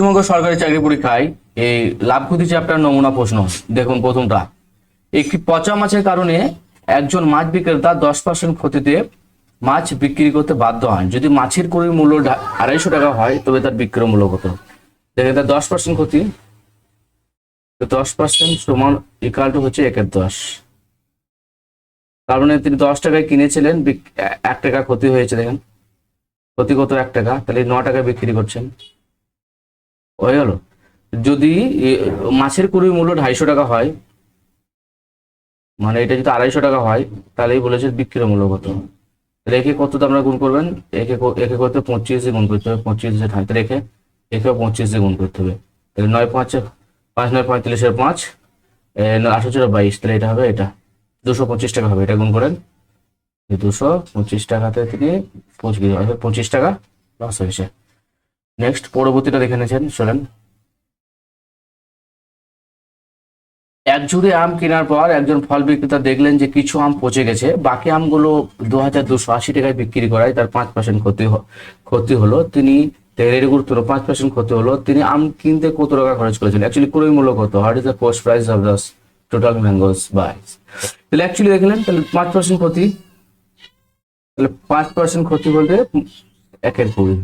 পশ্চিমবঙ্গ সরকারি চাকরি পরীক্ষায় এই লাভ ক্ষতি চ্যাপ্টার নমুনা প্রশ্ন দেখুন। প্রথমটা, একটি পচা মাছের কারণে একজন মাছ বিক্রেতা 10% ক্ষতিতে মাছ বিক্রি করতে বাধ্য হন। যদি মাছের ক্রয় মূল্য 250 টাকা হয় তবে তার বিক্রয় মূল্য কত? দেখেন, তার 10% ক্ষতি, 10% সমান ইকাল টু হচ্ছে 1/10। তার মানে তিনি 10 টাকায় কিনেছিলেন, 1 টাকা ক্ষতি হয়েছে। দেখেন ক্ষতি কত? 1 টাকা, তাহলে 9 টাকায় বিক্রি করছেন, হয়ে গেল। যদি মাছের ক্রয় মূল্য 250 টাকা হয়, মানে এটা যদি 250 টাকা হয়, তাহলেই বলেছে বিক্রয় মূল্য কত। তাহলে একে কত আমরা গুণ করবেন? একে করতে 25 দিয়ে গুণ করতে হবে, 25 দিয়ে ঠাইতে রেখে একে 25 দিয়ে গুণ করতে হবে। তাহলে 9 5 5 9 45 এর 5 8 22, তাহলে এটা হবে, এটা 225 টাকা হবে। এটা গুণ করেন, 225 টাকাতে তিনি 25 টাকা লস হয়েছে। নেক্সট পরবর্তীটা দেখে নিয়েছেন, চলেন। এক ঝুড়ি আম কেনার পর একজন ফল বিক্রেতা দেখলেন যে কিছু আম পচে গেছে, বাকি আমগুলো 2280 টাকায় বিক্রি করায় তার 5% ক্ষতি হলো। তিনি গুরুত্বপূর্ণ 5% ক্ষতি হলো। তিনি আম কিনতে কত টাকা খরচ করেছিলেন? অ্যাকচুয়ালি ক্রয় মূল্য কত? What is the cost price of the total mangoes buys? তাহলে অ্যাকচুয়ালি দেখলেন, তাহলে 5% ক্ষতি, তাহলে 5% ক্ষতি বলতে 1/20।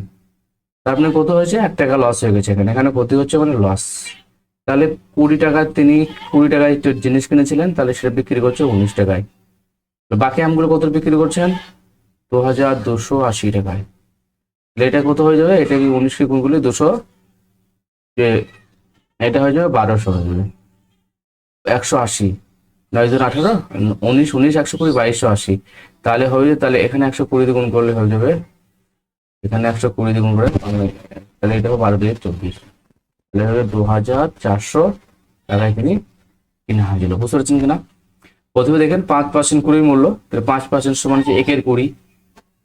তার মানে কত হয়েছে? 1 টাকা লস হয়ে গেছে। এখানে ক্ষতি হচ্ছে মানে লস। তাহলে 20 টাকা, তিনি 20 টাকায় জিনিস কিনেছিলেন, তাহলে সেটা বিক্রি করছে 19 টাকায়। বাকি আমগুলো কত বিক্রি করছেন? 2280 টাকায়। এটা কত হয়ে যাবে? এটা কি 19 কে গুণ করলে 200, এটা হয়ে যাবে 1200 হয়ে যাবে। 180 9 × 18 19 19 120 2280, তাহলে হবে, তাহলে এখানে 120 দিয়ে গুণ করলে হয়ে যাবে, এখানে 120 দিয়ে গুণ করে, তাহলে এটা হবে 12 দিয়ে 24, তাহলে হবে 2400 টাকায় তিনি কিনা হয়েছিল। বুঝতে পারছেন কিনা? প্রথমে দেখেন 5% ক্রয় মূল্য, তাহলে 5% সমান হচ্ছে 1/20,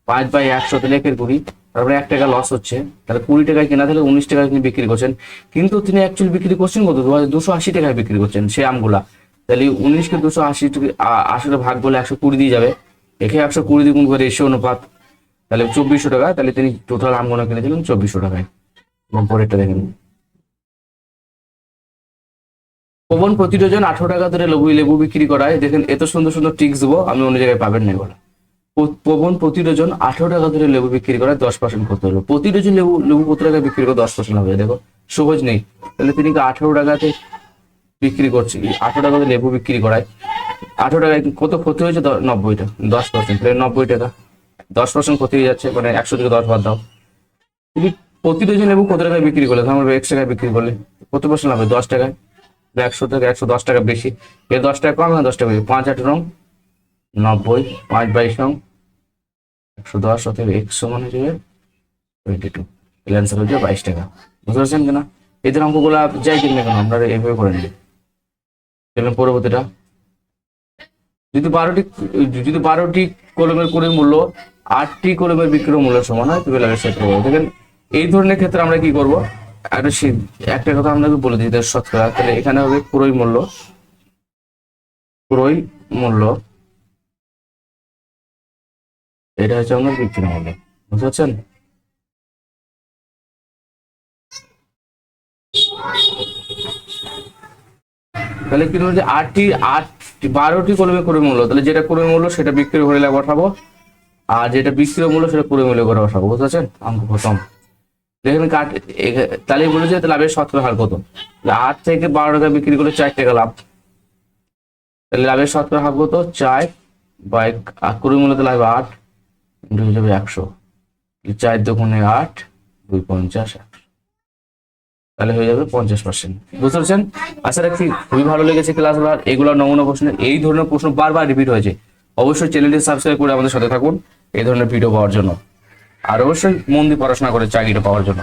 5/100, তাহলে 1/20, তারপরে 1 টাকা লস হচ্ছে। তাহলে 20 টাকায় কেনা, তাহলে 19 টাকায় তিনি বিক্রি করছেন, কিন্তু তিনি অ্যাকচুয়ালি বিক্রি করছেন কত? 280 টাকায় বিক্রি করছেন সেই আমগুলা। তাহলে 19কে 280 ভাগ বলে 120 দিয়ে যাবে, একে 120 দিয়ে গুণ করে রেশিও অনুপাত, তাহলে 2400 টাকা। তাহলে তিনি টোটাল আমগুলো কিনেছিলেন 2400 টাকায়। এবং পরেরটা দেখেন, পবন প্রতি ডজন 18 টাকা ধরে লেবু বিক্রি করায়। দেখেন এত সুন্দর সুন্দর টিক্স দেবো, আমি অন্য জায়গায় পাবেন না এগুলো। পবন প্রতি ডজন 18 টাকা ধরে লেবু বিক্রি করায় 10% ক্ষতি হলো। প্রতি ডজন লেবু কত টাকা বিক্রি করে 10% হবে? দেখো সহজ নেই। তাহলে তিনি 18 টাকাতে বিক্রি করছে, 18 টাকাতে লেবু বিক্রি করায়, 18 টাকায় কত ক্ষতি হয়েছে? 90টা, 10%, তাহলে 90 টাকা, 10% ক্ষতি হয়ে যাচ্ছে, মানে 100 থেকে 10 বাদ দাও। তুমি প্রতি ডজন লেবু কত টাকায় বিক্রি করলে? ধরো 1 টাকায় বিক্রি করলে কত পার্সেন্ট হবে? 10 টাকায়। 100 থেকে 110 টাকা বেশি, এর 10 টাকা কম, 10 টাকা বেশি। 5 8 90, 5 22 110, অতএব x সমান হয়ে যাবে 22। এর অ্যান্সার হচ্ছে 22 টাকা। বুঝতে পারছেন কিনা? এদের অঙ্কগুলো যাই কিনা কেন আমরা এইভাবে করে নিই। চলুন পরবর্তীটা, যদি 12টি কলমের ক্রয় মূল্য 8টি কলমের বিক্রয় মূল্য সমান হয় তবে লাগে সেট করবো। দেখেন এই ধরনের ক্ষেত্রে আমরা কি করবো? একটা কথা আপনাকে বলে দিই শতকরা। তাহলে এখানে হবে ক্রয় মূল্য, এটা হচ্ছে আপনার বিক্রয় মূল্য। বুঝতে পারছেন? তাহলে কি হচ্ছে? 12টি কলমের ক্রয় মূল্য, তাহলে যেটা ক্রয় মূল্য সেটা বিক্রয় মূল্যে বসাবো, আর যেটা বিক্রয় মূল্য সেটা ক্রয় মূল্যে করে বসাবো। বুঝতে পারছেন? অঙ্ক প্রথম দেখেন তাহলে বলেছে লাভের শতকরা হার কত? 8 থেকে 12 টাকা বিক্রি করলে 4 টাকা লাভ, তাহলে লাভের শতকরা হার কত? 4 বাই ক্রয় মূল্যতে লাভ 8 ইন্টু হয়ে যাবে 100, 4 দুগুণে 8 2 50 100, তাহলে হয়ে যাবে 50%। বুঝতে পারছেন? আশা রাখছি খুবই ভালো লেগেছে ক্লাসগুলো। এগুলো নমুনা প্রশ্ন, এই ধরনের প্রশ্ন বারবার রিপিট হয়েছে। অবশ্যই চ্যানেলটি সাবস্ক্রাইব করে আমাদের সাথে থাকুন এই ধরনের ভিডিও পাওয়ার জন্য, আর অবশ্যই মন দিয়ে পড়াশোনা করে চাকরিটা পাওয়ার জন্য।